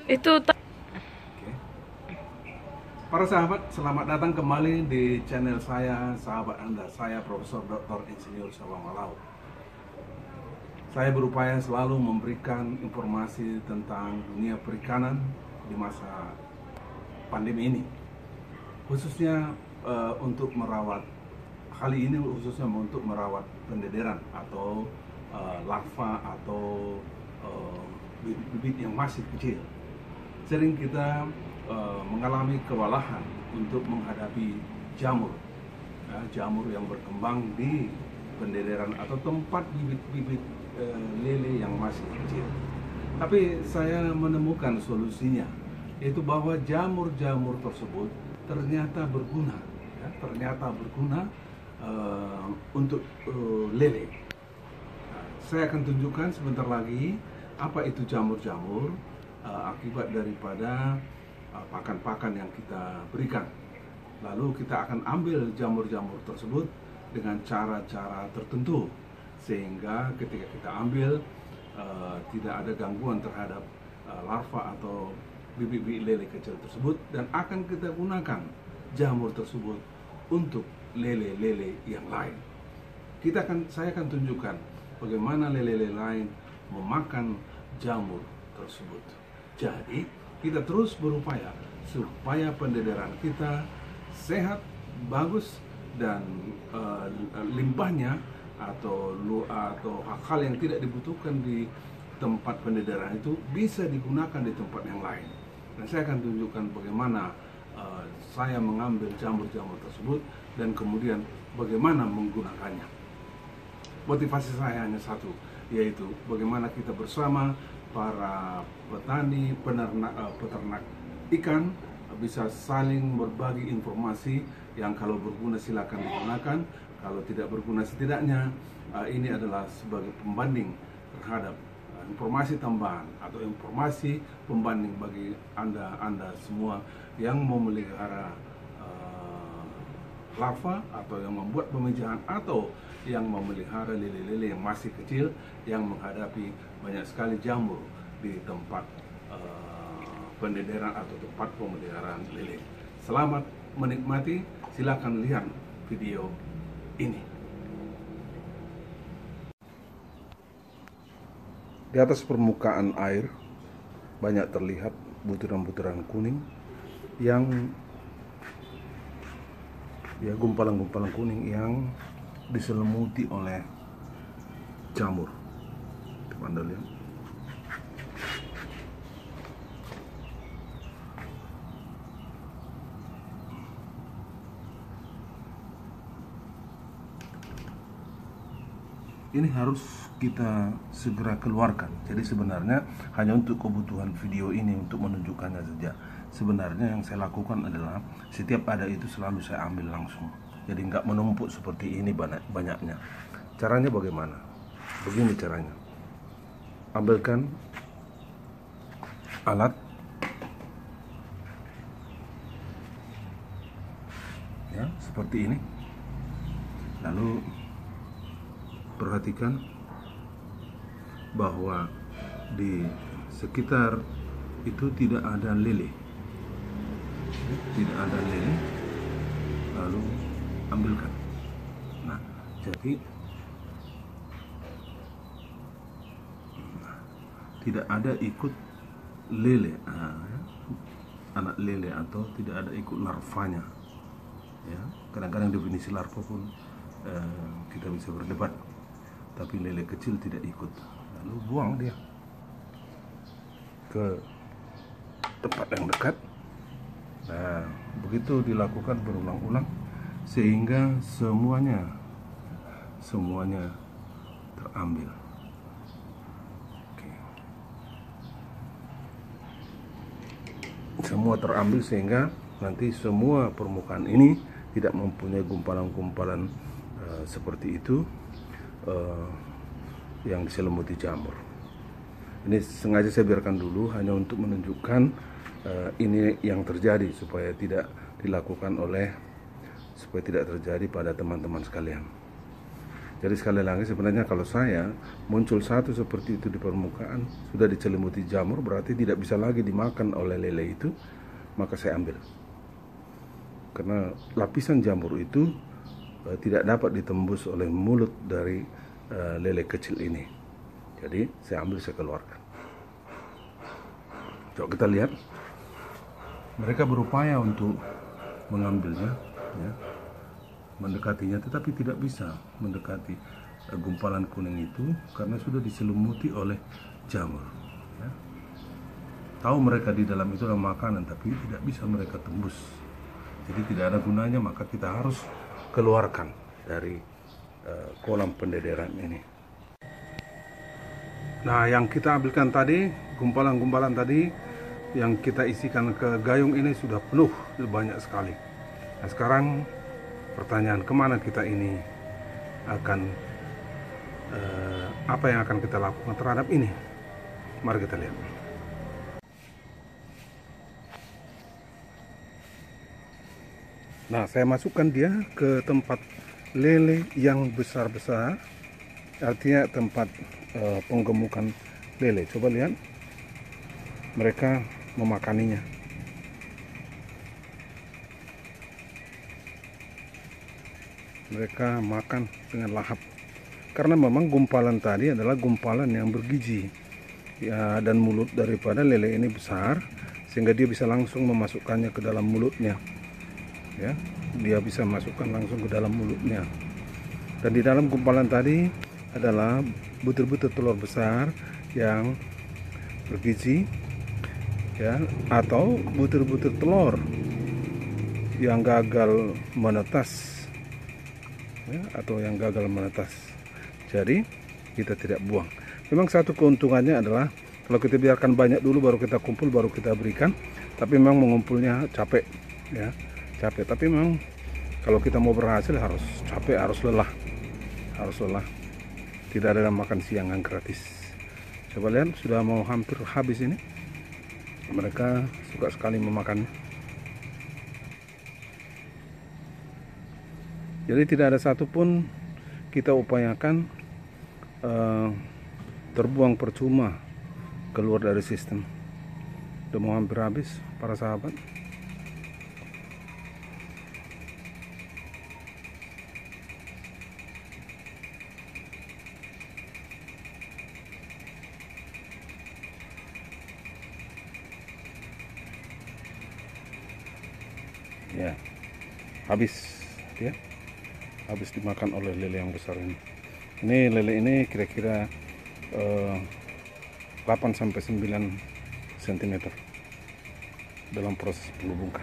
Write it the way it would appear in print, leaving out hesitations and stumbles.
Itu Oke. Para sahabat, selamat datang kembali di channel saya, sahabat Anda. Saya Profesor Dr. Insinyur Sawang Malau. Saya berupaya selalu memberikan informasi tentang dunia perikanan di masa pandemi ini. Khususnya untuk merawat, kali ini khususnya untuk merawat pendederan atau larva atau bibit-bibit yang masih kecil. Sering kita mengalami kewalahan untuk menghadapi jamur, ya, jamur yang berkembang di pendederan atau tempat bibit-bibit lele yang masih kecil. Tapi saya menemukan solusinya, yaitu bahwa jamur-jamur tersebut ternyata berguna, ya, ternyata berguna untuk lele. Saya akan tunjukkan sebentar lagi apa itu jamur-jamur akibat daripada pakan-pakan yang kita berikan. Lalu kita akan ambil jamur-jamur tersebut dengan cara-cara tertentu, sehingga ketika kita ambil tidak ada gangguan terhadap larva atau bibit-bibit lele kecil tersebut, dan akan kita gunakan jamur tersebut untuk lele-lele yang lain. Saya akan tunjukkan bagaimana lele-lele lain memakan jamur tersebut. Jadi kita terus berupaya supaya pendederan kita sehat, bagus, dan limbahnya atau hal-hal yang tidak dibutuhkan di tempat pendederan itu bisa digunakan di tempat yang lain. Dan saya akan tunjukkan bagaimana saya mengambil jamur-jamur tersebut dan kemudian bagaimana menggunakannya. Motivasi saya hanya satu, yaitu bagaimana kita bersama para petani, peternak ikan bisa saling berbagi informasi yang kalau berguna silakan digunakan, kalau tidak berguna setidaknya ini adalah sebagai pembanding terhadap informasi tambahan atau informasi pembanding bagi anda semua yang memelihara larva atau yang membuat pemijahan atau yang memelihara lele-lele yang masih kecil yang menghadapi banyak sekali jamur di tempat pendederan atau tempat pemeliharaan lele. Selamat menikmati, silakan lihat video ini. Di atas permukaan air banyak terlihat butiran-butiran kuning yang gumpalan-gumpalan kuning yang diselimuti oleh jamur. Anda lihat. Ini harus kita segera keluarkan. Jadi sebenarnya hanya untuk kebutuhan video ini, untuk menunjukkannya saja. Sebenarnya yang saya lakukan adalah setiap ada itu selalu saya ambil langsung. Jadi nggak menumpuk seperti ini banyaknya. Caranya bagaimana? Begini caranya. Ambilkan alat, ya, seperti ini. Lalu perhatikan bahwa di sekitar itu tidak ada lele, tidak ada lele. Lalu ambilkan. Nah, jadi tidak ada ikut lele, anak lele, atau tidak ada ikut larvanya. Ya, kadang-kadang definisi larva pun kita bisa berdebat, tapi lele kecil tidak ikut. Lalu buang dia ke tempat yang dekat. Nah, begitu dilakukan berulang-ulang sehingga semuanya terambil. Oke. Semua terambil sehingga nanti semua permukaan ini tidak mempunyai gumpalan-gumpalan seperti itu yang diselimuti jamur. Ini sengaja saya biarkan dulu hanya untuk menunjukkan ini yang terjadi supaya tidak terjadi pada teman-teman sekalian. Jadi sekali lagi, sebenarnya kalau saya muncul satu seperti itu di permukaan, sudah diselimuti jamur, berarti tidak bisa lagi dimakan oleh lele itu, maka saya ambil. Karena lapisan jamur itu tidak dapat ditembus oleh mulut dari lele kecil ini. Jadi saya ambil, saya keluarkan. Coba kita lihat, mereka berupaya untuk mengambilnya, ya, mendekatinya, tetapi tidak bisa mendekati gumpalan kuning itu karena sudah diselimuti oleh jamur, ya. Tahu mereka di dalam itu ada makanan, tapi tidak bisa mereka tembus. Jadi tidak ada gunanya, maka kita harus keluarkan dari kolam pendederan ini. Nah, yang kita ambilkan tadi, gumpalan-gumpalan tadi yang kita isikan ke gayung ini sudah penuh, banyak sekali. Nah, sekarang pertanyaan, kemana kita ini akan apa yang akan kita lakukan terhadap ini? Mari kita lihat. Nah, saya masukkan dia ke tempat lele yang besar-besar, artinya tempat penggemukan lele. Coba lihat, mereka memakaninya. Mereka makan dengan lahap, karena memang gumpalan tadi adalah gumpalan yang bergizi, ya, dan mulut daripada lele ini besar sehingga dia bisa langsung memasukkannya ke dalam mulutnya, ya, dia bisa masukkan langsung ke dalam mulutnya. Dan di dalam gumpalan tadi adalah butir-butir telur besar yang bergizi, ya, atau butir-butir telur yang gagal menetas, ya, atau yang gagal menetas. Jadi kita tidak buang. Memang satu keuntungannya adalah kalau kita biarkan banyak dulu baru kita kumpul, baru kita berikan, tapi memang mengumpulnya capek, ya, capek. Tapi memang kalau kita mau berhasil harus capek, harus lelah, tidak ada makan siang yang gratis. Coba lihat, sudah mau hampir habis ini. Mereka suka sekali memakannya. Jadi tidak ada satupun kita upayakan terbuang percuma keluar dari sistem. Sudah mau hampir habis, para sahabat. Ya, habis, ya, habis dimakan oleh lele yang besar ini. Ini lele ini kira-kira 8 sampai 9 cm dalam proses penghubungan.